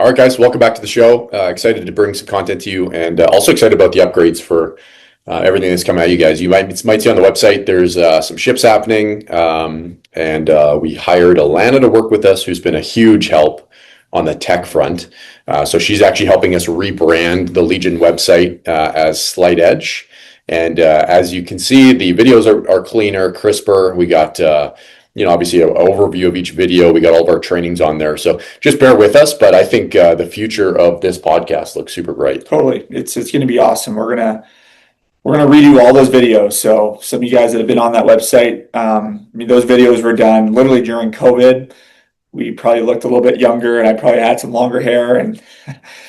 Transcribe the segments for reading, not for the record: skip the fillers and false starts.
All right, guys, welcome back to the show. Excited to bring some content to you, and also excited about the upgrades for everything that's coming at you guys. You might see on the website there's some ships happening, and we hired Alana to work with us, who's been a huge help on the tech front. So she's actually helping us rebrand the Legion website as Slight Edge. And as you can see, the videos are cleaner, crisper. We got obviously an overview of each video. We got all of our trainings on there. So just bear with us, but I think the future of this podcast looks super bright. Totally. It's going to be awesome. We're going to redo all those videos. So some of you guys that have been on that website, those videos were done literally during COVID. We probably looked a little bit younger, and I probably had some longer hair. And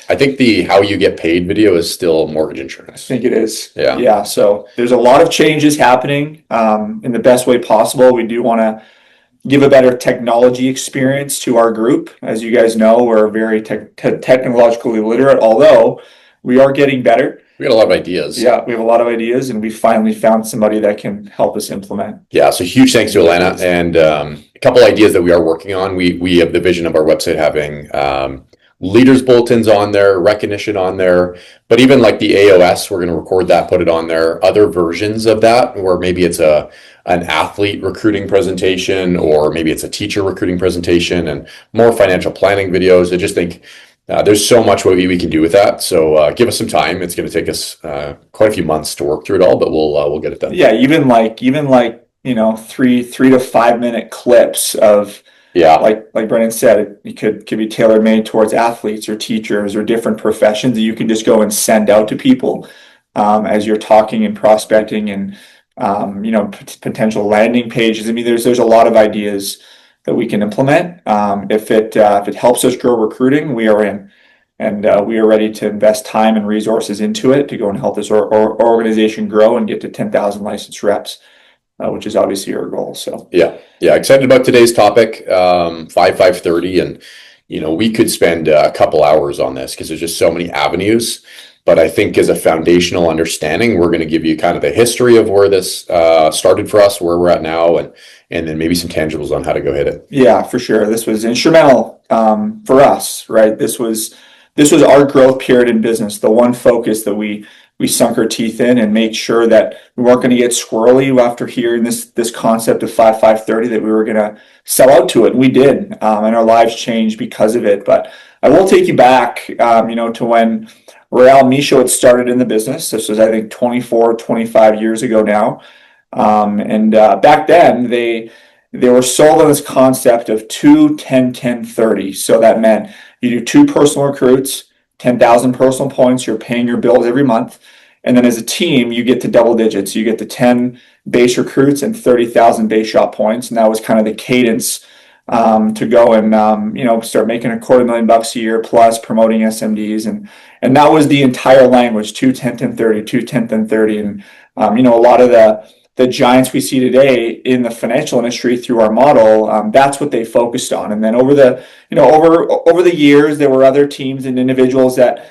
I think the how you get paid video is still mortgage insurance. I think it is. Yeah. Yeah. So there's a lot of changes happening in the best way possible. We do want to give a better technology experience to our group. As you guys know, we're very technologically literate, although we are getting better. We got a lot of ideas. Yeah, we have a lot of ideas, and we finally found somebody that can help us implement. Yeah, so huge thanks to Alana, and a couple ideas that we are working on. We have the vision of our website having leaders bulletins on there, recognition on there, but even like the AOS, we're going to record that, put it on there. Other versions of that, where maybe it's an athlete recruiting presentation, or maybe it's a teacher recruiting presentation, and more financial planning videos. I just think there's so much we can do with that. So give us some time. It's going to take us quite a few months to work through it all, but we'll get it done. Yeah, even like 3 to 5 minute clips of. Yeah, like Brendan said, it could be tailor made towards athletes or teachers or different professions that you can just go and send out to people as you're talking and prospecting and potential landing pages. I mean, there's a lot of ideas that we can implement. If it helps us grow recruiting, we are in, and we are ready to invest time and resources into it to go and help this organization grow and get to 10,000 licensed reps. Which is obviously our goal. So yeah, excited about today's topic, 5:30, and we could spend a couple hours on this because there's just so many avenues. But I think as a foundational understanding, we're going to give you kind of the history of where this started for us, where we're at now, and then maybe some tangibles on how to go hit it. Yeah, for sure. This was instrumental for us, right? This was our growth period in business. The one focus that we sunk our teeth in and made sure that we weren't going to get squirrely after hearing this concept of 5:30, that we were going to sell out to it. And we did, and our lives changed because of it. But I will take you back, to when Rael Michaud had started in the business. This was, I think, 25 years ago now. And back then, they were sold on this concept of 2, 10, 10, 30. So that meant you do 2 personal recruits, 10,000 personal points, you're paying your bills every month. And then as a team, you get to double digits. You get to 10 base recruits and 30,000 base shop points. And that was kind of the cadence to go and, start making $250,000 a year plus promoting SMDs. And that was the entire language, 2, 10, 10, 30, 2, 10, 10, 30. And, a lot of the giants we see today in the financial industry through our model, that's what they focused on. And then over the years, there were other teams and individuals that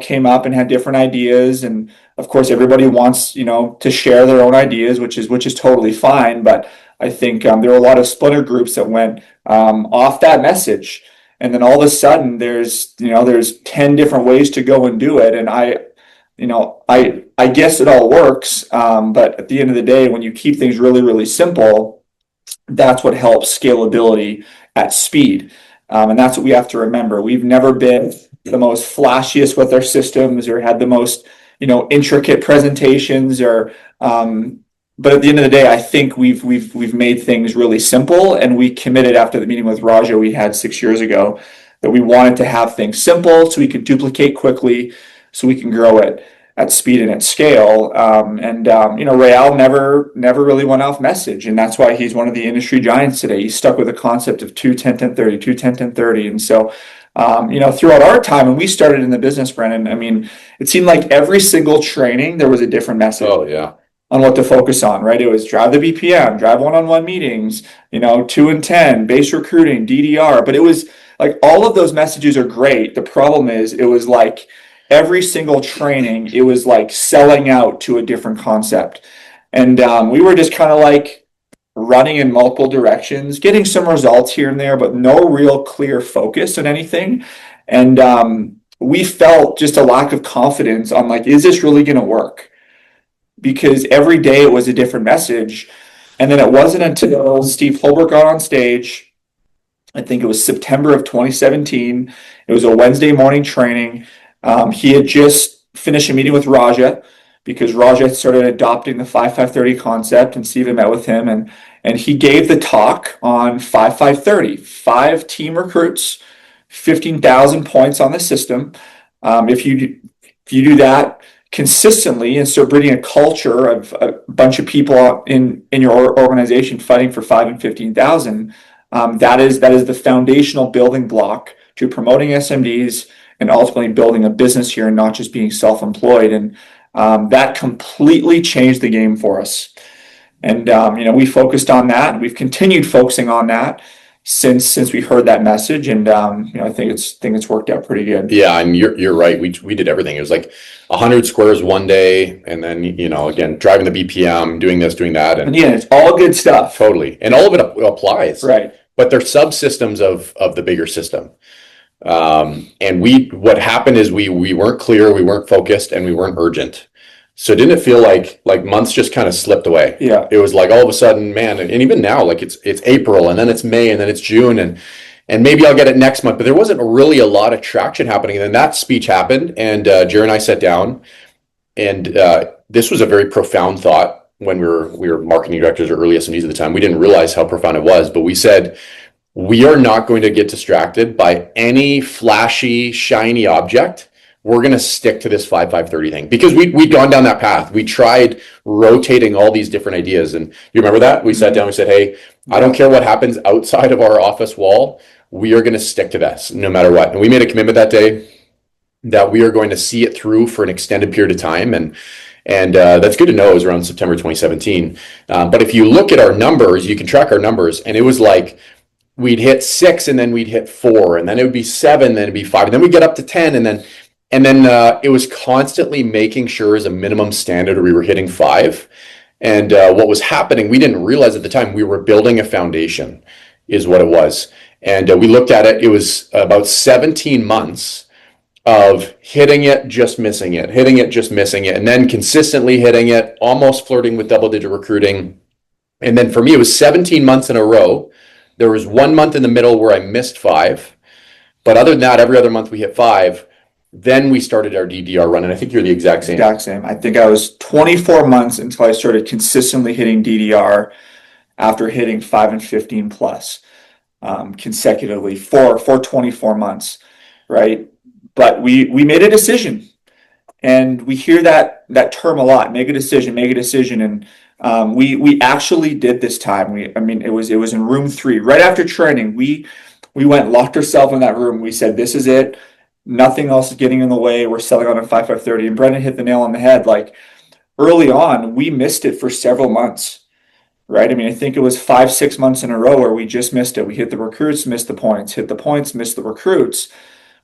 came up and had different ideas. And of course, everybody wants to share their own ideas, which is totally fine. But I think there were a lot of splinter groups that went off that message. And then all of a sudden, there's 10 different ways to go and do it. And I guess it all works, but at the end of the day, when you keep things really, really simple, that's what helps scalability at speed. And that's what we have to remember. We've never been the most flashiest with our systems or had the most, intricate presentations but at the end of the day, I think we've made things really simple, and we committed after the meeting with Raja we had 6 years ago that we wanted to have things simple so we could duplicate quickly, so we can grow it at speed and at scale. Rael never really went off message, and that's why he's one of the industry giants today. He's stuck with the concept of 2, 10, 10, 30, 2, 10, 10, 30. And so, throughout our time, when we started in the business, Brennan, it seemed like every single training, there was a different message. Oh, yeah. On what to focus on, right? It was drive the BPM, drive one-on-one meetings, 2 and 10, base recruiting, DDR. But it was like all of those messages are great. The problem is it was like every single training, it was like selling out to a different concept. And we were just kind of like running in multiple directions, getting some results here and there, but no real clear focus on anything. And we felt just a lack of confidence on like, is this really going to work? Because every day it was a different message. And then it wasn't until Steve Holbrook got on stage, I think it was September of 2017. It was a Wednesday morning training. He had just finished a meeting with Raja because Raja had started adopting the 5-5-30 concept, and Steve had met with him, and he gave the talk on 5-5-30, 5 team recruits, 15,000 points on the system. If you do that consistently and start breeding a culture of a bunch of people in your organization fighting for 5 and 15,000, that is the foundational building block to promoting SMDs and ultimately building a business here and not just being self-employed. And that completely changed the game for us. And we focused on that, and we've continued focusing on that since we heard that message. And I think it's worked out pretty good. Yeah, and you're right. We did everything. It was like 100 squares one day, and then again driving the BPM, doing this, doing that, And yeah, it's all good stuff. Totally, and all of it applies. Right. But they're subsystems of the bigger system. And what happened is we weren't clear, we weren't focused, and we weren't urgent. So didn't it feel like months just kind of slipped away? Yeah. It was like all of a sudden, man, and even now, like it's April, and then it's May, and then it's June, and maybe I'll get it next month. But there wasn't really a lot of traction happening. And then that speech happened, and Jerry and I sat down, and this was a very profound thought when we were marketing directors or early SMDs at the time. We didn't realize how profound it was, but we said, we are not going to get distracted by any flashy, shiny object. We're going to stick to this 5-5-30 thing because we'd gone down that path. We tried rotating all these different ideas. And you remember that? We sat down, we said, hey, I don't care what happens outside of our office wall. We are going to stick to this no matter what. And we made a commitment that day that we are going to see it through for an extended period of time. And that's good to know. It was around September 2017. But if you look at our numbers, you can track our numbers. And it was like, we'd hit 6, and then we'd hit 4, and then it would be 7, then it'd be 5, and then we'd get up to 10, and then it was constantly making sure as a minimum standard we were hitting 5. And what was happening, we didn't realize at the time, we were building a foundation, is what it was. And we looked at it. It was about 17 months of hitting it, just missing it, hitting it, just missing it, and then consistently hitting it, almost flirting with double-digit recruiting. And then for me, it was 17 months in a row. There was 1 month in the middle where I missed 5, but other than that, every other month we hit 5. Then we started our DDR run, and I think you're the exact same. Exact same. I think I was 24 months until I started consistently hitting DDR after hitting 5 and 15 plus consecutively for 24 months, right? But we made a decision, and we hear that term a lot. Make a decision, and we actually did this time. It was in room 3 right after training. We went, locked ourselves in that room. We said, this is it. Nothing else is getting in the way. We're selling on a 5-5-30. And Brendan hit the nail on the head. Like early on, we missed it for several months, right? I think it was 5-6 months in a row where we just missed it. We hit the recruits, missed the points, hit the points, missed the recruits.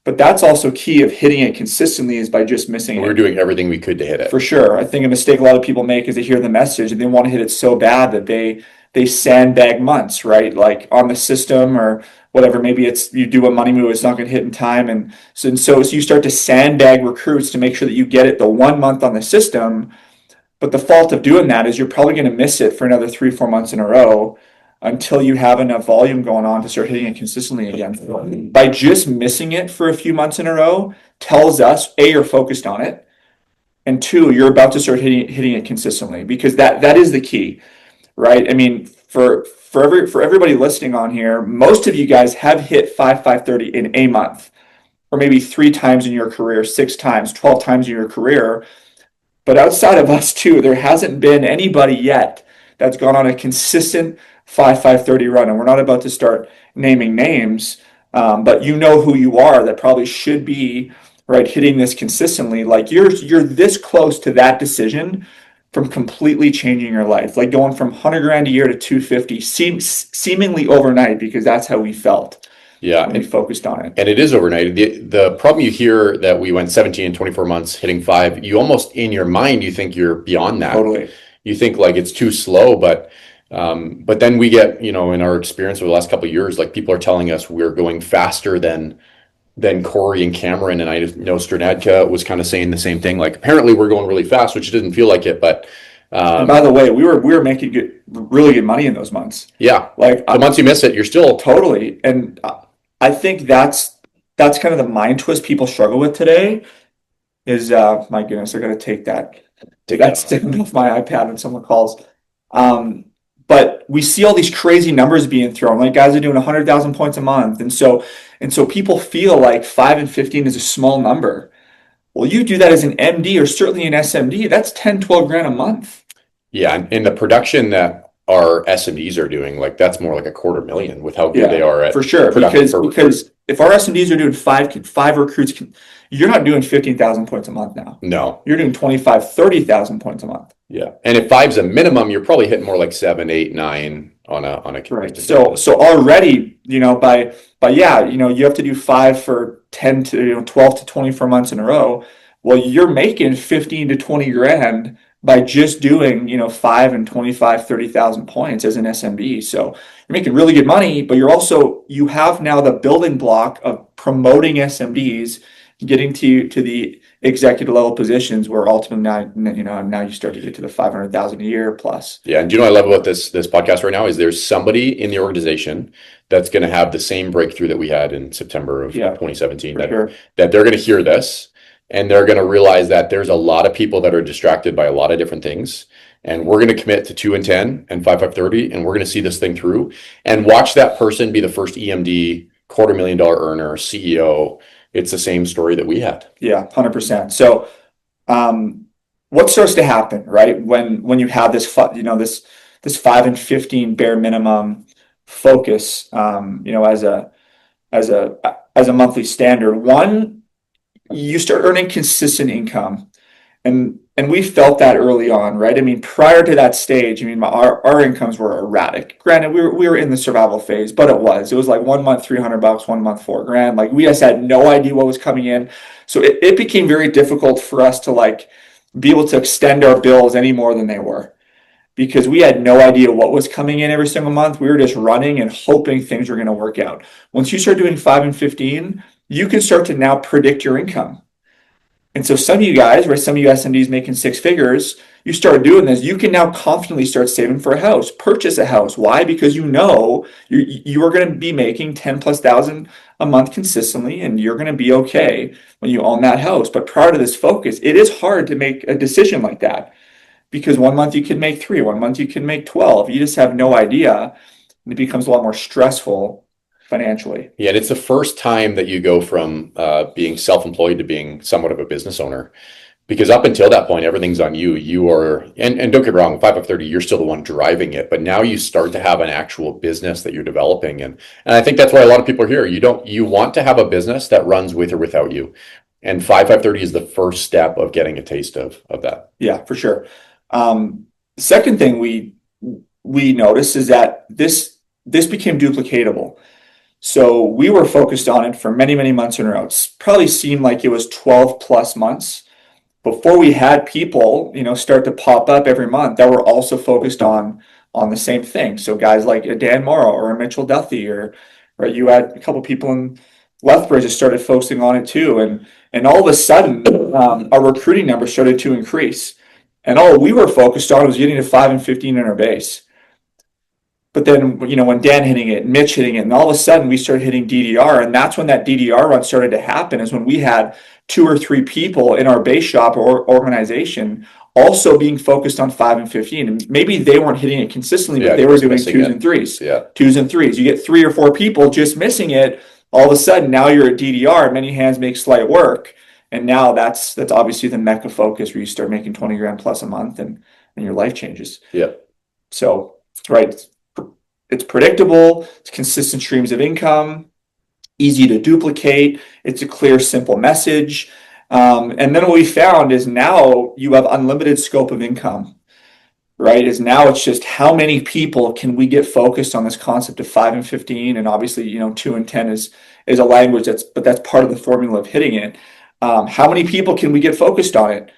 But that's also key of hitting it consistently is by just missing it. We're doing everything we could to hit it. For sure. I think a mistake a lot of people make is they hear the message and they want to hit it so bad that they sandbag months, right? Like on the system or whatever. Maybe it's you do a money move, it's not going to hit in time. And so you start to sandbag recruits to make sure that you get it the 1 month on the system. But the fault of doing that is you're probably going to miss it for another 3-4 months in a row until you have enough volume going on to start hitting it consistently again. By just missing it for a few months in a row tells us, A, you're focused on it, and 2, you're about to start hitting it consistently, because that is the key, right? For everybody listening on here, most of you guys have hit 5-5-30 in a month, or maybe 3 times in your career, 6 times, 12 times in your career. But outside of us too, there hasn't been anybody yet that's gone on a consistent 5-5-30 run. And we're not about to start naming names, but you know who you are that probably should be right hitting this consistently. Like you're this close to that decision from completely changing your life, like going from 100 grand a year to 250 seemingly overnight, because that's how we felt. Yeah, and focused on it. And it is overnight. The problem you hear that we went 17 and 24 months hitting 5, you almost in your mind, you think you're beyond that. Totally. You think like it's too slow, but then we get, in our experience over the last couple of years, like people are telling us we're going faster than then Corey and Cameron, and I know Sternadka was kind of saying the same thing. Like, apparently we're going really fast, which didn't feel like it, but And by the way, we were making really good money in those months. yeah, Like the months you miss it, you're still totally. And I think that's kind of the mind twist people struggle with today is my goodness, I gotta take that stand off my iPad when someone calls. But we see all these crazy numbers being thrown, like guys are doing 100,000 points a month. And so people feel like 5 and 15 is a small number. Well, you do that as an MD or certainly an SMD, that's 10, 12 grand a month. Yeah, and in the production that our SMDs are doing, like that's more like $250,000 with how good they are at for sure. production Because if our SMDs are doing five recruits, you're not doing 15,000 points a month now. No. You're doing 25, 30,000 points a month. Yeah. And if 5's a minimum, you're probably hitting more like 7, 8, 9 on a right. So already, yeah, you have to do 5 for 10 to 12 to 24 months in a row. Well, you're making 15 to 20 grand by just doing 5 and 25, 30,000 points as an SMB. So you're making really good money, but you have now the building block of promoting SMDs, getting to the executive level positions where ultimately now you start to get to the 500,000 a year plus. Yeah, and do you know what I love about this podcast right now is there's somebody in the organization that's going to have the same breakthrough that we had in September of 2017 that they're going to hear this and they're going to realize that there's a lot of people that are distracted by a lot of different things, and we're going to commit to 2 and 10 and 5, 5, 30, and we're going to see this thing through and watch that person be the first EMD, $250,000 earner, CEO. It's the same story that we had. Yeah, 100%. So, what starts to happen, right? When you have this 5 and 15 bare minimum focus, as a monthly standard. One, you start earning consistent income, and we felt that early on, right? I mean, prior to that stage, our incomes were erratic. Granted, we were in the survival phase, but it was like 1 month $300, 1 month $4,000. Like we just had no idea what was coming in, so it became very difficult for us to like be able to extend our bills any more than they were, because we had no idea what was coming in every single month. We were just running and hoping things were going to work out. Once you start doing 5 and 15, you can start to now predict your income. And so some of you guys, right, some of you SMDs making 6 figures, you start doing this, you can now confidently start saving for a house, purchase a house. Why? Because you are going to be making 10 plus thousand a month consistently, and you're going to be okay when you own that house. But prior to this focus, it is hard to make a decision like that, because 1 month you can make 3, 1 month you can make 12. You just have no idea, and it becomes a lot more stressful financially. Yeah, and it's the first time that you go from being self-employed to being somewhat of a business owner, because up until that point, everything's on you. You are, and don't get me wrong, 5 of 30, you're still the one driving it, but now you start to have an actual business that you're developing, and I think that's why a lot of people are here. You want to have a business that runs with or without you, and 5 is the first step of getting a taste of that. Yeah, for sure. Second thing we noticed is that this became duplicatable. So we were focused on it for many, many months in a row. It probably seemed like it was 12 plus months before we had people, start to pop up every month that were also focused on the same thing. So guys like a Dan Morrow or a Mitchell Duthie, or you had a couple people in Lethbridge that started focusing on it too. And all of a sudden, our recruiting numbers started to increase. And all we were focused on was getting to 5 and 15 in our base. But then, when Dan hitting it, Mitch hitting it, and all of a sudden we started hitting DDR, and that's when that DDR run started to happen, is when we had 2 or 3 people in our base shop or organization also being focused on 5 and 15. And maybe they weren't hitting it consistently, but they were doing 2s and 3s. Yeah. 2s and 3s. You get 3 or 4 people just missing it, all of a sudden now you're at DDR, many hands make slight work. And now that's obviously the mecca focus where you start making 20 grand plus a month, and your life changes. Yeah. So, right. It's predictable, it's consistent streams of income, easy to duplicate, it's a clear, simple message. And then what we found is now you have unlimited scope of income, right? Now it's just how many people can we get focused on this concept of 5 and 15, and obviously, 2 and 10 is a language that's part of the formula of hitting it. How many people can we get focused on it?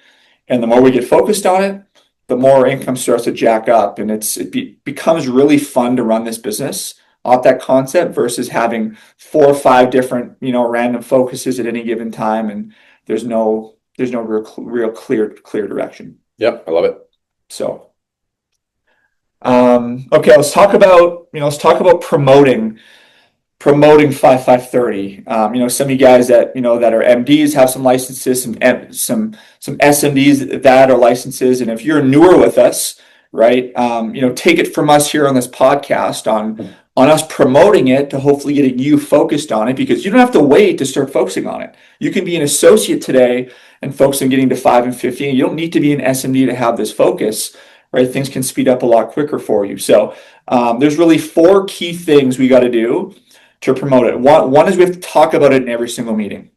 And the more we get focused on it, the more income starts to jack up, and it becomes really fun to run this business off that concept versus having 4 or 5 different, random focuses at any given time, and there's no real clear direction. Yep, I love it. So, okay, let's talk about promoting 5530. Some of you guys that are MDs have some licenses, some SMDs that are licenses, and if you're newer with us, right, take it from us here on this podcast on us promoting it to hopefully getting you focused on it, because you don't have to wait to start focusing on it. You can be an associate today and focus on getting to 5 and 15. You don't need to be an SMD to have this focus, right? Things can speed up a lot quicker for you. So there's really 4 key things we got to do to promote it. One is we have to talk about it in every single meeting,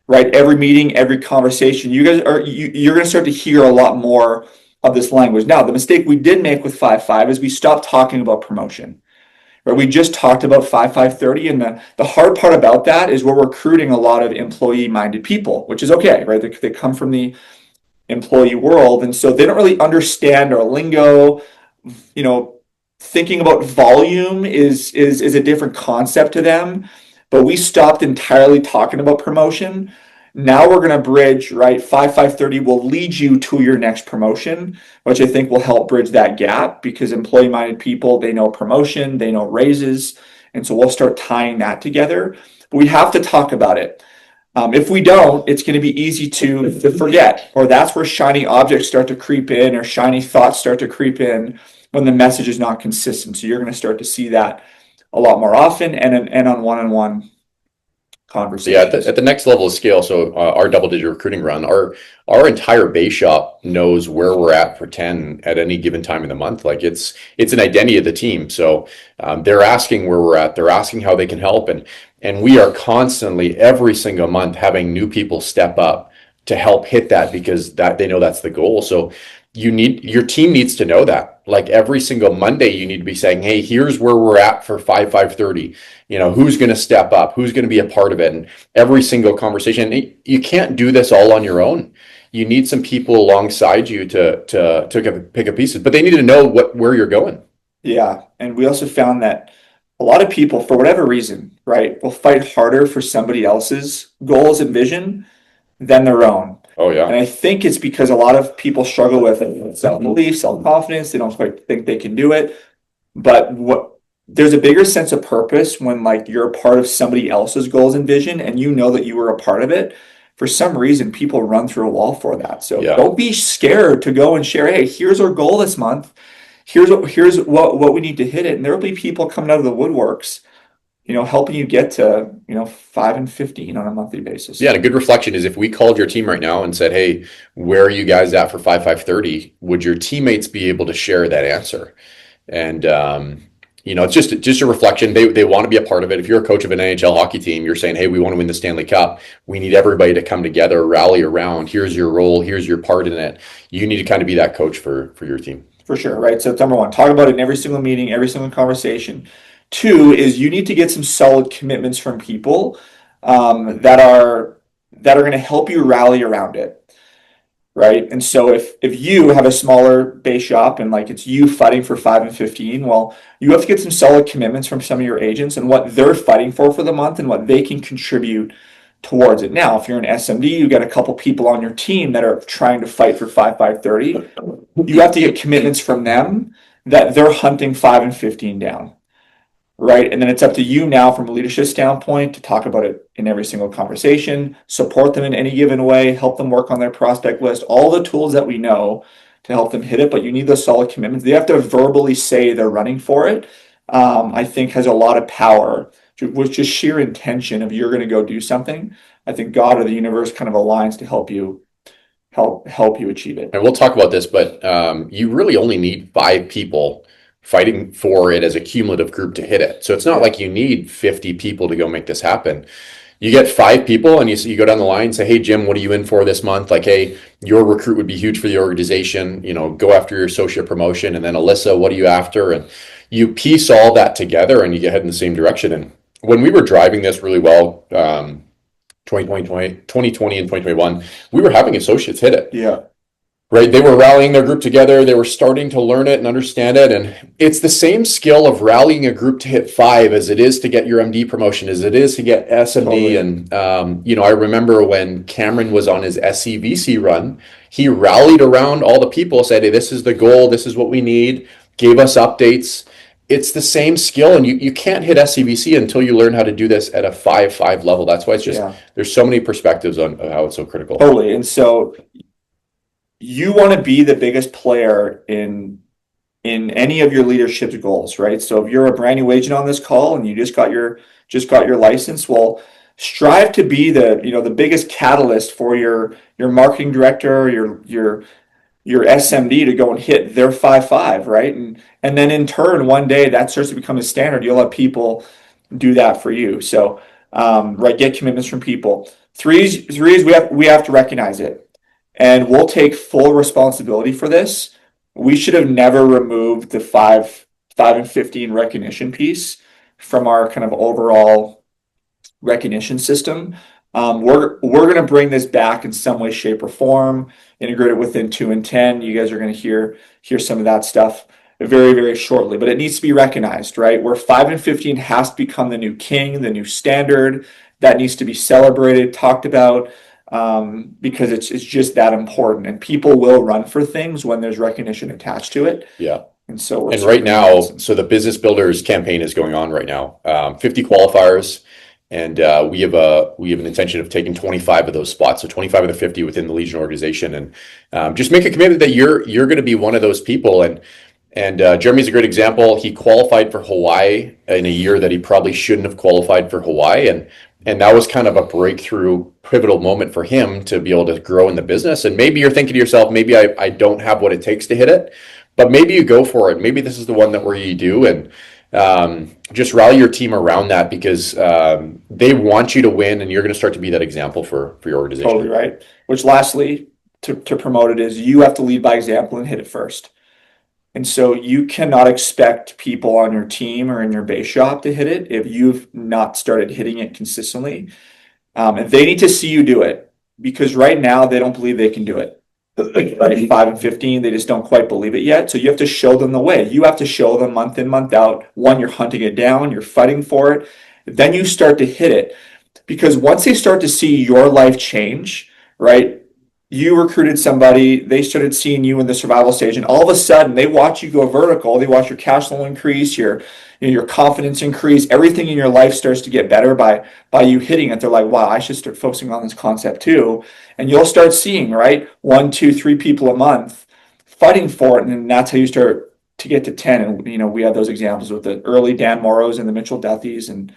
right? Every meeting, every conversation. You're going to start to hear a lot more of this language. Now, the mistake we did make with 5.5 is we stopped talking about promotion. Right? We just talked about 5.5.30, and the hard part about that is we're recruiting a lot of employee-minded people, which is okay, right? They come from the employee world, and so they don't really understand our lingo. Thinking about volume is a different concept to them, but we stopped entirely talking about promotion. Now we're going to bridge, right? 5.5.30 will lead you to your next promotion, which I think will help bridge that gap, because employee-minded people, they know promotion, they know raises, and so we'll start tying that together. But we have to talk about it. If we don't, it's going to be easy to forget, or that's where shiny objects start to creep in, or shiny thoughts start to creep in when the message is not consistent. So you're going to start to see that a lot more often, and on one-on-one conversations. Yeah, at the next level of scale, so our double-digit recruiting run, our entire base shop knows where we're at for 10 at any given time in the month. Like it's an identity of the team. So they're asking where we're at. They're asking how they can help, and we are constantly every single month having new people step up to help hit that, because that they know that's the goal. So your team needs to know that. Like every single Monday, you need to be saying, hey, here's where we're at for 5.30. Who's going to step up, who's going to be a part of it, and every single conversation. You can't do this all on your own. You need some people alongside you to pick up pieces, but they need to know where you're going. Yeah, and we also found that a lot of people, for whatever reason, right, will fight harder for somebody else's goals and vision than their own. Oh yeah. And I think it's because a lot of people struggle with self-belief, self-confidence. They don't quite think they can do it. But there's a bigger sense of purpose when, like, you're a part of somebody else's goals and vision, and you know that you were a part of it. For some reason, people run through a wall for that. So don't be scared to go and share, hey, here's our goal this month. Here's what we need to hit it. And there will be people coming out of the woodworks, helping you get to, 5 and 15 on a monthly basis. Yeah, and a good reflection is if we called your team right now and said, hey, where are you guys at for 5.30? Would your teammates be able to share that answer? And it's just a reflection. They want to be a part of it. If you're a coach of an NHL hockey team, you're saying, hey, we want to win the Stanley Cup. We need everybody to come together, rally around. Here's your role. Here's your part in it. You need to kind of be that coach for your team. For sure, right? So number 1, talk about it in every single meeting, every single conversation. 2 is you need to get some solid commitments from people that are going to help you rally around it, right? And so if you have a smaller base shop and, like, it's you fighting for 5 and 15, well, you have to get some solid commitments from some of your agents and what they're fighting for the month and what they can contribute towards it. Now, if you're an SMD, you got a couple people on your team that are trying to fight for 5.30. You have to get commitments from them that they're hunting 5 and 15 down, right? And then it's up to you now from a leadership standpoint to talk about it in every single conversation, support them in any given way, help them work on their prospect list, all the tools that we know to help them hit it. But you need those solid commitments. They have to verbally say they're running for it. I think has a lot of power with just sheer intention of you're going to go do something. I think God or the universe kind of aligns to help you achieve it. And we'll talk about this, but you really only need 5 people fighting for it as a cumulative group to hit it. So it's not like you need 50 people to go make this happen. You get 5 people and you go down the line and say, hey, Jim, what are you in for this month? Like, hey, your recruit would be huge for the organization. Go after your associate promotion. And then Alyssa, what are you after? And you piece all that together and you get head in the same direction. And when we were driving this really well, 2020 and 2021, we were having associates hit it. Yeah. right? They were rallying their group together. They were starting to learn it and understand it. And it's the same skill of rallying a group to hit 5 as it is to get your MD promotion, as it is to get SMD. Totally. And, I remember when Cameron was on his SCVC run, he rallied around all the people, said, hey, this is the goal. This is what we need. Gave us updates. It's the same skill, and you can't hit SCVC until you learn how to do this at a 5-5 level. That's why it's just, Yeah, there's so many perspectives on how it's so critical. totally. And so you want to be the biggest player in any of your leadership's goals, right? So if you're a brand new agent on this call and you just got your license, well, strive to be the biggest catalyst for your marketing director, your SMD to go and hit their 5-5, right? And then in turn, one day that starts to become a standard. You'll have people do that for you. So right, get commitments from people. Three is we have to recognize it. And we'll take full responsibility for this. We should have never removed the 5 and 15 recognition piece from our kind of overall recognition system. We're going to bring this back in some way, shape, or form. Integrate it within 2 and 10. You guys are going to hear some of that stuff very, very shortly. But it needs to be recognized, right? Where 5 and 15 has to become the new king, the new standard. That needs to be celebrated, talked about. Because it's just that important, and people will run for things when there's recognition attached to it. Yeah. And so and right now, so the Business Builders campaign is going on right now. 50 qualifiers, and we have an intention of taking 25 of those spots, so 25 of the 50 within the Legion organization, and just make a commitment that you're going to be one of those people. And Jeremie's a great example. He qualified for Hawaii in a year that he probably shouldn't have qualified for Hawaii, and that was kind of a breakthrough, pivotal moment for him to be able to grow in the business. And maybe you're thinking to yourself, maybe I don't have what it takes to hit it, but maybe you go for it. Maybe this is the one that where you do, and just rally your team around that, because they want you to win, and you're going to start to be that example for your organization. Totally right. Which lastly, to promote it, is you have to lead by example and hit it first. And so you cannot expect people on your team or in your base shop to hit it if you've not started hitting it consistently. And they need to see you do it, because right now they don't believe they can do it. Right? 5 and 15, they just don't quite believe it yet. So you have to show them the way. You have to show them month in, month out. One, you're hunting it down, you're fighting for it. Then you start to hit it. Because once they start to see your life change, right? You recruited somebody, they started seeing you in the survival stage, and all of a sudden they watch you go vertical, they watch your cash flow increase, your confidence increase, everything in your life starts to get better by you hitting it. They're like, wow, I should start focusing on this concept too. And you'll start seeing, right, 1, 2, 3 people a month fighting for it, and that's how you start to get to 10. And we have those examples with the early Dan Morrows and the Mitchell Duthys and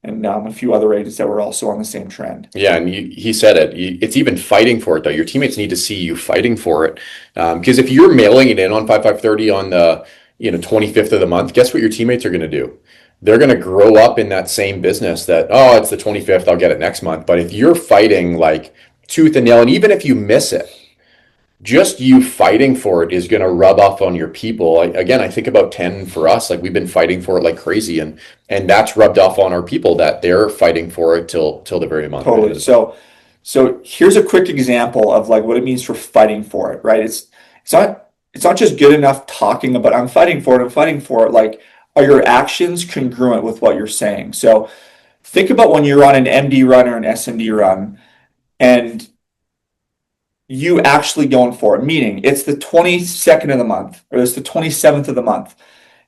a few other agents that were also on the same trend. Yeah, and he said it. It's even fighting for it, though. Your teammates need to see you fighting for it, because if you're mailing it in on 5/5/30 on the 25th of the month, guess what your teammates are going to do? They're going to grow up in that same business that, oh, it's the 25th, I'll get it next month. But if you're fighting like tooth and nail, and even if you miss it, just you fighting for it is going to rub off on your people. Again, I think about 10 for us, like we've been fighting for it like crazy, and that's rubbed off on our people that they're fighting for it till the very month. Totally. So here's a quick example of like what it means for fighting for it, right? It's not just good enough talking about I'm fighting for it. Like, are your actions congruent with what you're saying? So think about when you're on an MD run or an SMD run, and you actually going for it, meaning it's the 22nd of the month or it's the 27th of the month,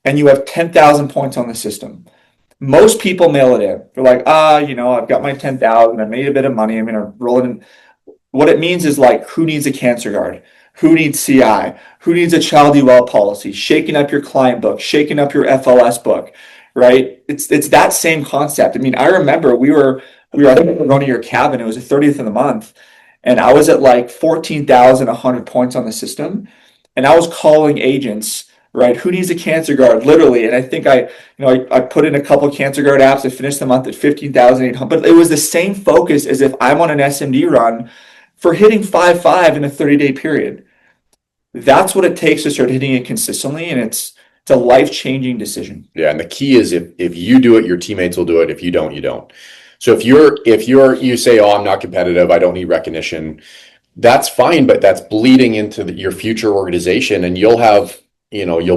and you have 10,000 points on the system. Most people mail it in. They're like, I've got my 10,000, I made a bit of money, I'm going to roll it in. What it means is like, who needs a cancer guard? Who needs CI? Who needs a child UL policy? Shaking up your client book, shaking up your FLS book, right? It's that same concept. I mean, I remember we were I think going to your cabin, it was the 30th of the month, and I was at like 14,100 points on the system, and I was calling agents, right? Who needs a cancer guard? Literally. And I think I put in a couple cancer guard apps. I finished the month at 15,800, but it was the same focus as if I'm on an SMD run for hitting 5-5 in a 30-day period. That's what it takes to start hitting it consistently, and it's a life-changing decision. Yeah, and the key is if you do it, your teammates will do it. If you don't, you don't. So if you say, oh, I'm not competitive, I don't need recognition, that's fine, but that's bleeding into your future organization, and you'll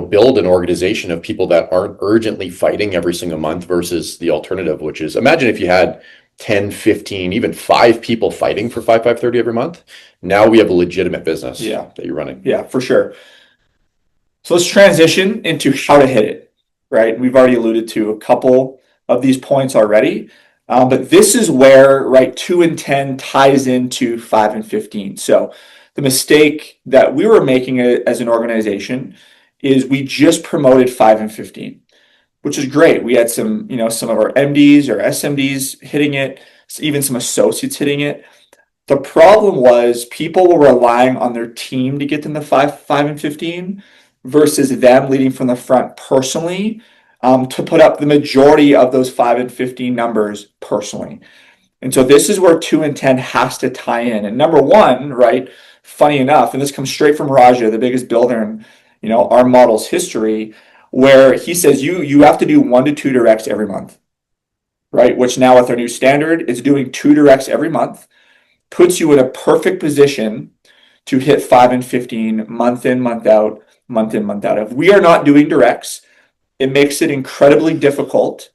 build an organization of people that aren't urgently fighting every single month versus the alternative, which is, imagine if you had 10, 15, even 5 people fighting for 5,530 every month. Now we have a legitimate business that you're running. Yeah, for sure. So let's transition into how to hit it, right? We've already alluded to a couple of these points already, but this is where, right, 2 and 10 ties into 5 and 15. So the mistake that we were making as an organization is we just promoted 5 and 15, which is great. We had some of our MDs or SMDs hitting it, even some associates hitting it. The problem was people were relying on their team to get them to 5 and 15 versus them leading from the front personally, to put up the majority of those 5 and 15 numbers personally. And so this is where 2 and 10 has to tie in. And number one, right, funny enough, and this comes straight from Raja, the biggest builder in our model's history, where he says you have to do 1 to 2 directs every month, right? Which now with our new standard is doing 2 directs every month, puts you in a perfect position to hit 5 and 15 month in, month out, month in, month out. If we are not doing directs, it makes it incredibly difficult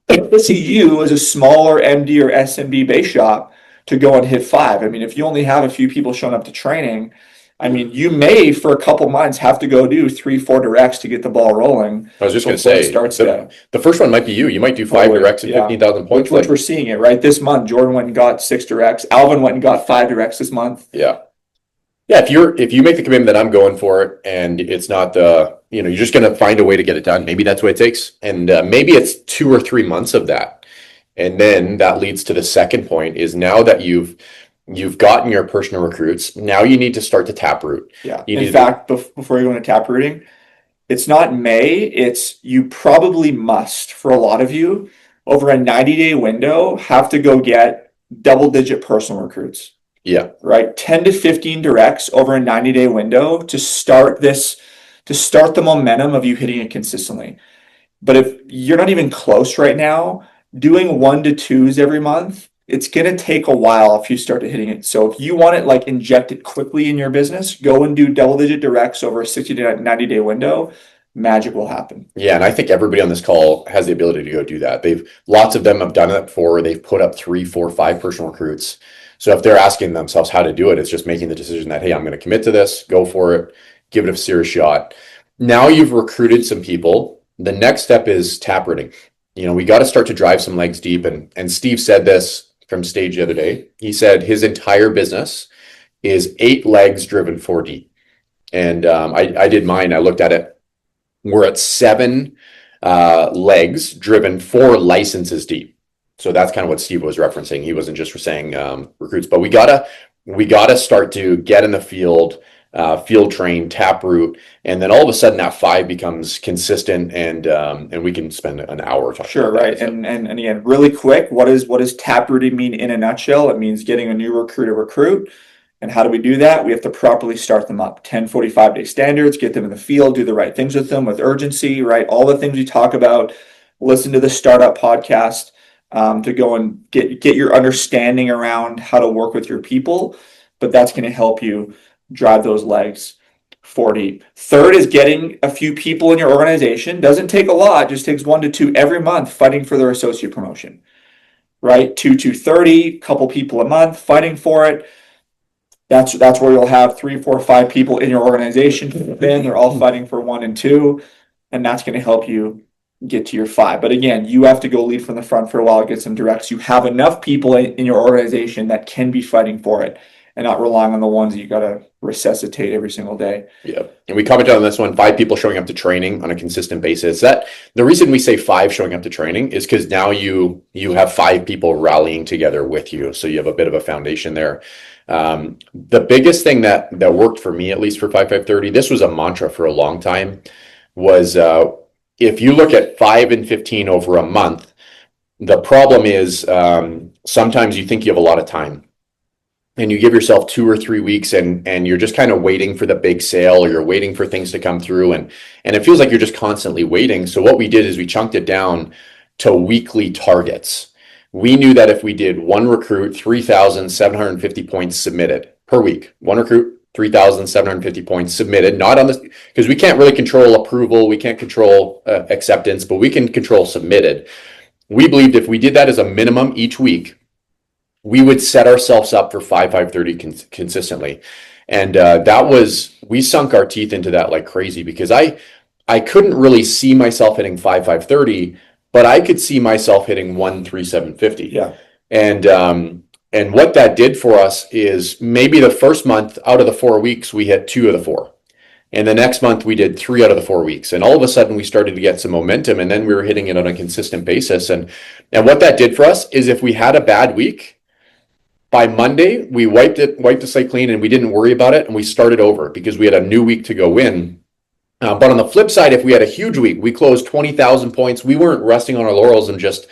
to see you as a smaller MD or SMB base shop to go and hit 5. I mean, if you only have a few people showing up to training, I mean, you may for a couple months have to go do 3, 4 directs to get the ball rolling. I was just going to say, the first one might be you. You might do 5 directs and 15,000 points. Which we're seeing it, right? This month, Jordan went and got 6 directs. Alvin went and got 5 directs this month. Yeah. Yeah, if you make the commitment that I'm going for it, and it's not you're just going to find a way to get it done. Maybe that's what it takes, and maybe it's 2 or 3 months of that, and then that leads to the second point: is now that you've gotten your personal recruits, now you need to start to taproot. Yeah. In fact, before you go into taprooting, it's not may, it's you probably must, for a lot of you, over a 90-day window, have to go get double-digit personal recruits. Yeah. Right. 10 to 15 directs over a 90-day window to start the momentum of you hitting it consistently. But if you're not even close right now, doing 1 to 2s every month, it's going to take a while if you start to hitting it. So if you want it like injected quickly in your business, go and do double-digit directs over a 60 to 90-day window. Magic will happen. Yeah, and I think everybody on this call has the ability to go do that. Lots of them have done it before. They've put up 3, 4, 5 personal recruits. So if they're asking themselves how to do it, it's just making the decision that, hey, I'm going to commit to this, go for it, give it a serious shot. Now you've recruited some people. The next step is taprooting. We got to start to drive some legs deep. And Steve said this from stage the other day. He said his entire business is 8 legs driven 4 deep. And I did mine. I looked at it. We're at 7 legs driven 4 licenses deep. So that's kind of what Steve was referencing. He wasn't just saying recruits, but we gotta start to get in the field, field train, taproot, and then all of a sudden that 5 becomes consistent, and we can spend an hour talking. Sure, about right. That, so. And again, really quick, what does taprooting mean in a nutshell? It means getting a new recruit to recruit. And how do we do that? We have to properly start them up. 10 45-day standards, get them in the field, do the right things with them with urgency, right? All the things we talk about. Listen to the Startup podcast. To go and get your understanding around how to work with your people, but that's going to help you drive those legs 4 deep. Third is getting a few people in your organization. Doesn't take a lot, just takes 1 to 2 every month fighting for their associate promotion, right? 2 to 30, couple people a month fighting for it. That's where you'll have 3, 4, 5 people in your organization. Then they're all fighting for 1 and 2, and that's going to help you get to your 5. But again, you have to go lead from the front for a while, get some directs. You have enough people in your organization that can be fighting for it and not relying on the ones that you got to resuscitate every single day. Yeah. And we commented on this one, 5 people showing up to training on a consistent basis. That the reason we say 5 showing up to training is because now you have 5 people rallying together with you. So you have a bit of a foundation there. The biggest thing that worked for me, at least for 5-5-30, this was a mantra for a long time, was if you look at 5 and 15 over a month, the problem is sometimes you think you have a lot of time and you give yourself 2 or 3 weeks and you're just kind of waiting for the big sale, or you're waiting for things to come through, and it feels like you're just constantly waiting. So what we did is we chunked it down to weekly targets. We knew that if we did 1 recruit, 3,750 points submitted. per week. One recruit, 3,750 points submitted, not on this, because we can't really control approval. We can't control acceptance, but we can control submitted. We believed if we did that as a minimum each week, we would set ourselves up for 5,530 consistently. And we sunk our teeth into that like crazy, because I couldn't really see myself hitting 5,530, but I could see myself hitting 1,3750. Yeah. And what that did for us is maybe the first month out of the 4 weeks, we hit 2 of the 4. And the next month we did 3 out of the 4 weeks. And all of a sudden we started to get some momentum, and then we were hitting it on a consistent basis. And what that did for us is if we had a bad week, by Monday, we wiped the slate clean, and we didn't worry about it, and we started over because we had a new week to go in. But on the flip side, if we had a huge week, we closed 20,000 points. We weren't resting on our laurels and just,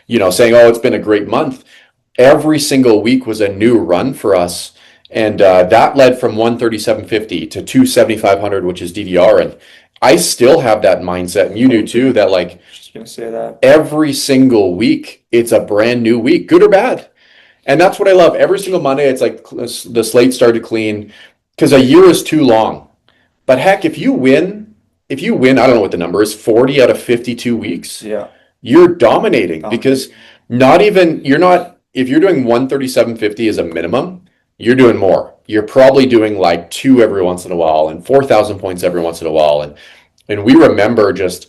saying, "Oh, it's been a great month." Every single week was a new run for us, and that led from 137.50 to 2,7,500, which is DDR. And I still have that mindset, and you do too. That like, Just gonna say that every single week, it's a brand new week, good or bad. And that's what I love. Every single Monday, it's like the slate started clean, because a year is too long. But heck, if you win, I don't know what the number is, 40 out of 52 weeks, yeah, you're dominating, because if you're doing 137.50 as a minimum, you're doing more. You're probably doing like 2 every once in a while and 4,000 points every once in a while. And we remember just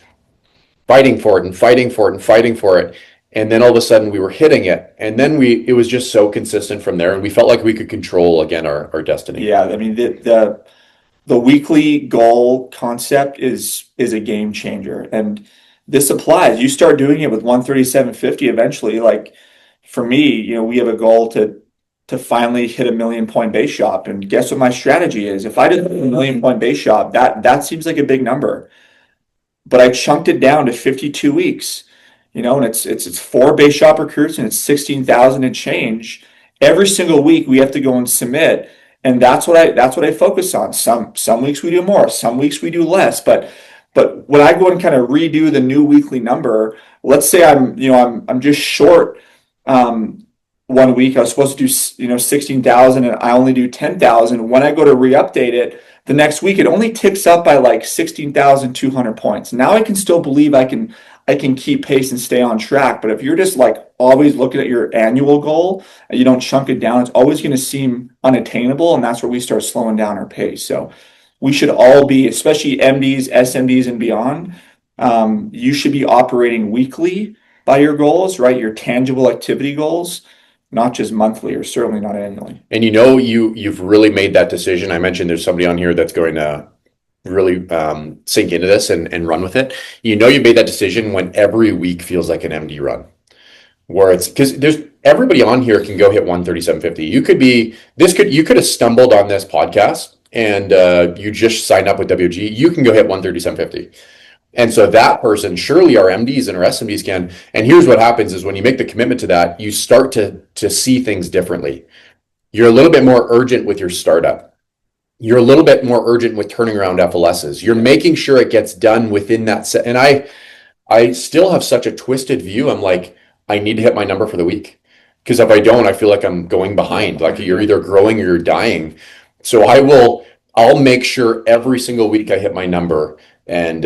fighting for it and fighting for it and fighting for it. And then all of a sudden we were hitting it. And then it was just so consistent from there. And we felt like we could control again our destiny. yeah. I mean, the weekly goal concept is a game changer, and this applies. You start doing it with 137.50 eventually. Like for me, we have a goal to finally hit 1,000,000 point base shop. And guess what my strategy is? If I did a 1,000,000 point base shop, that seems like a big number, but I chunked it down to 52 weeks. And it's 4 base shop recruits, and it's 16,000 and change. Every single week we have to go and submit, and that's what I focus on. Some weeks we do more, some weeks we do less. But when I go and kind of redo the new weekly number, let's say I'm just short. 1 week I was supposed to do 16,000, and I only do 10,000. When I go to re-update it the next week, it only ticks up by like 16,200 points. Now I can still believe I can keep pace and stay on track. But if you're just like always looking at your annual goal and you don't chunk it down, it's always going to seem unattainable. And that's where we start slowing down our pace. So we should all be, especially MDs, SMDs, and beyond, you should be operating weekly by your goals, right? Your tangible activity goals, not just monthly, or certainly not annually. And you've really made that decision. I mentioned there's somebody on here that's going to really sink into this and run with it. You made that decision when every week feels like an MD run, where it's because there's everybody on here can go hit 137.50. You could have stumbled on this podcast and you just signed up with WG. You can go hit 137.50. And so that person, surely our MDs and our SMDs can. And here's what happens is when you make the commitment to that, you start to see things differently. You're a little bit more urgent with your startup. You're a little bit more urgent with turning around FLSs. You're making sure it gets done within that set. And I still have such a twisted view. I'm like, I need to hit my number for the week. Because if I don't, I feel like I'm going behind. Like you're either growing or you're dying. So I'll make sure every single week I hit my number. And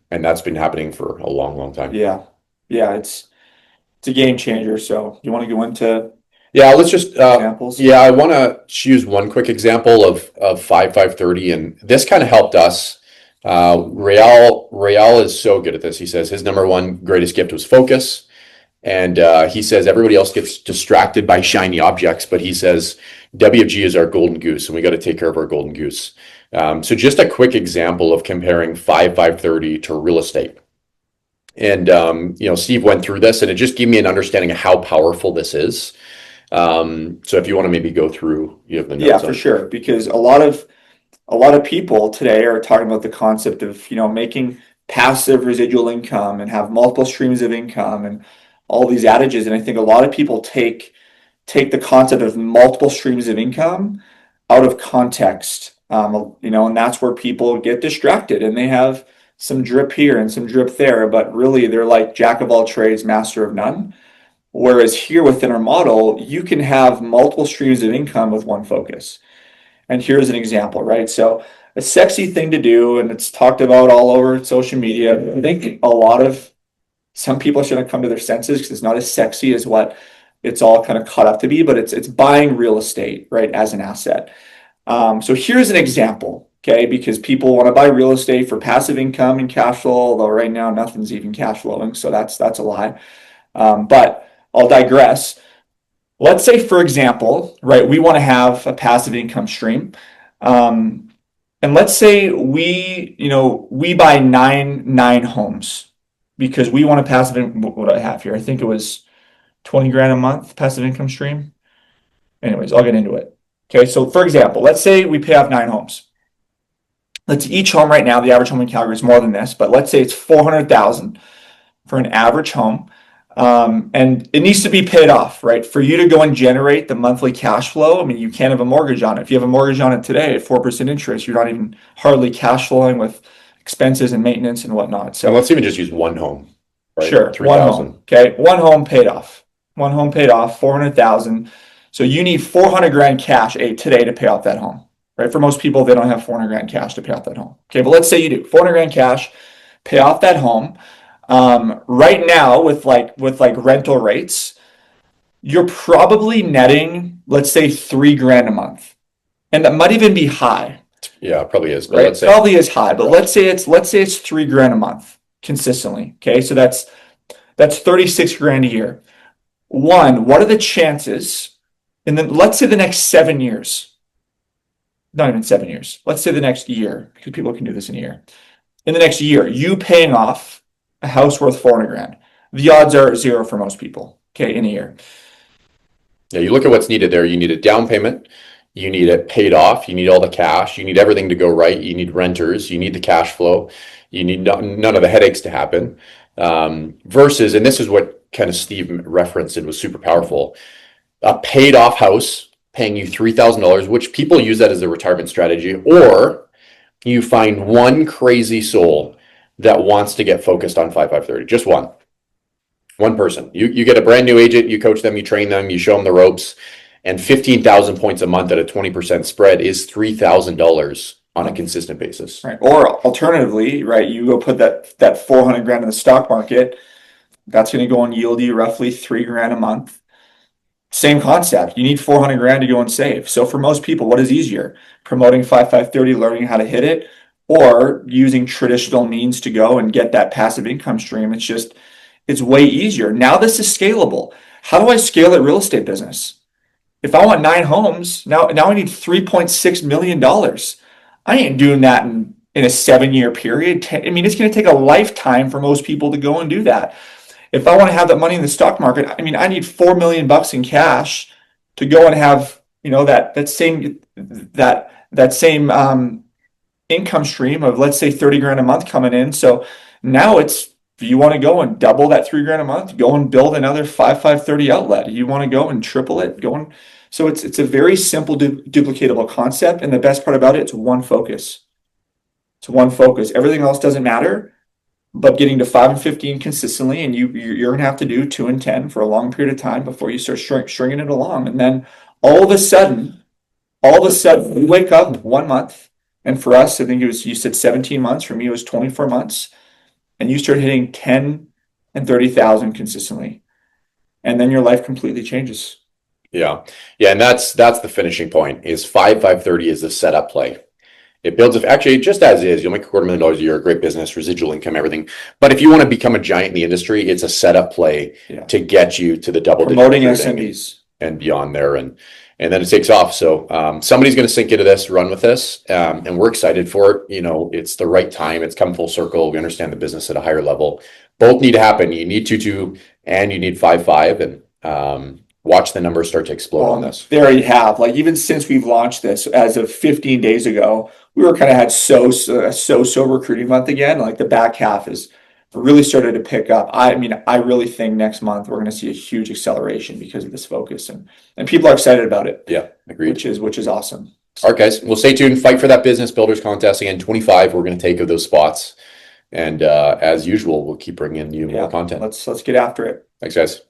that's been happening for a long, long time. Yeah. It's a game changer. So you want to go into let's just examples? I want to choose one quick example of 5,530, and this kind of helped us. Real is so good at this. He says his number one greatest gift was focus, and he says everybody else gets distracted by shiny objects, but he says WFG is our golden goose, and we got to take care of our golden goose. So just a quick example of comparing 5,530 to real estate. And, Steve went through this, and it just gave me an understanding of how powerful this is. So if you want to maybe go through, you have the notes. Yeah, for sure. Because a lot of people today are talking about the concept of, making passive residual income and have multiple streams of income and all these adages. And I think a lot of people take the concept of multiple streams of income out of context. And that's where people get distracted, and they have some drip here and some drip there, but really they're like jack of all trades, master of none. Whereas here within our model, you can have multiple streams of income with one focus. And here's an example, right? So a sexy thing to do, and it's talked about all over social media. I think some people shouldn't come to their senses because it's not as sexy as what it's all kind of caught up to be, but it's buying real estate, right, as an asset. So here's an example, okay, because people want to buy real estate for passive income and cash flow, although right now nothing's even cash flowing, so that's a lie. But I'll digress. Let's say, for example, right, we want to have a passive income stream. And let's say we buy nine homes because we want a what do I have here? I think it was 20 grand a month passive income stream. Anyways, I'll get into it. Okay, so for example, let's say we pay off 9 homes. Each home right now, the average home in Calgary is more than this, but let's say it's 400,000 for an average home. And it needs to be paid off, right? For you to go and generate the monthly cash flow, I mean, you can't have a mortgage on it. If you have a mortgage on it today at 4% interest, you're not even hardly cash flowing with expenses and maintenance and whatnot. So let's even just use one home, right? Sure, 1 home. Okay, 1 home paid off. 1 home paid off, 400,000. So you need 400 grand cash today to pay off that home, right? For most people, they don't have 400 grand cash to pay off that home. Okay, but let's say you do 400 grand cash, pay off that home. Right now with rental rates, you're probably netting, let's say 3 grand a month. And that might even be high. Yeah, it probably is. But right? let's say probably is high, but let's say it's 3 grand a month consistently. Okay. So that's 36 grand a year. What are the chances? And then let's say the next 7 years, not even 7 years, let's say the next year, because people can do this in a year. In the next year, you paying off a house worth 400 grand. The odds are 0 for most people, okay, in a year. Yeah, you look at what's needed there. You need a down payment. You need it paid off. You need all the cash. You need everything to go right. You need renters. You need the cash flow. You need none of the headaches to happen. Versus, and this is what kind of Steve referenced, it was super powerful, a paid off house paying you $3,000, which people use that as a retirement strategy, or you find one crazy soul that wants to get focused on 5-5-30, just one person. You get a brand new agent, you coach them, you train them, you show them the ropes, and 15,000 points a month at a 20% spread is $3,000 on a consistent basis. Right. Or alternatively, right, you go put that 400 grand in the stock market, that's going to go and yield you roughly 3 grand a month. Same concept. You need 400 grand to go and save. So for most people, what is easier? Promoting 5-5-30, learning how to hit it, or using traditional means to go and get that passive income stream. It's way easier. Now this is scalable. How do I scale a real estate business? If I want 9 homes, now I need $3.6 million. I ain't doing that in a 7-year period. I mean, it's going to take a lifetime for most people to go and do that. If I want to have that money in the stock market, I mean, I need $4 million in cash to go and have, that same income stream of, let's say, 30 grand a month coming in. So now if you want to go and double that 3 grand a month, go and build another 5-5-30 outlet. You want to go and triple it, so it's a very simple duplicatable concept. And the best part about it, it's one focus. It's one focus. Everything else doesn't matter. But getting to 5 and 15 consistently, and you're going to have to do 2 and 10 for a long period of time before you start stringing it along. And then all of a sudden, we wake up 1 month. And for us, I think you said 17 months. For me, it was 24 months. And you start hitting 10 and 30,000 consistently. And then your life completely changes. Yeah. And that's the finishing point. Is 5-5-30 is the setup play. It builds, actually, just as is, you'll make $250,000 a year, great business, residual income, everything. But if you want to become a giant in the industry, it's a setup play to get you to the double-digit promoting SMBs and beyond there, and then it takes off. So somebody's going to sink into this, run with this, and we're excited for it. It's the right time. It's come full circle. We understand the business at a higher level. Both need to happen. You need 2-2 and you need 5-5, and watch the numbers start to explode on this. There you have. Even since we've launched this, as of 15 days ago, we were kind of had so recruiting month again. The back half is really started to pick up. I really think next month we're going to see a huge acceleration because of this focus, and people are excited about it. Yeah, agreed. Which is awesome. All right, guys. Well, stay tuned. Fight for that business builders contest again. 25. We're going to take of those spots, and as usual, we'll keep bringing you more content. Let's get after it. Thanks, guys.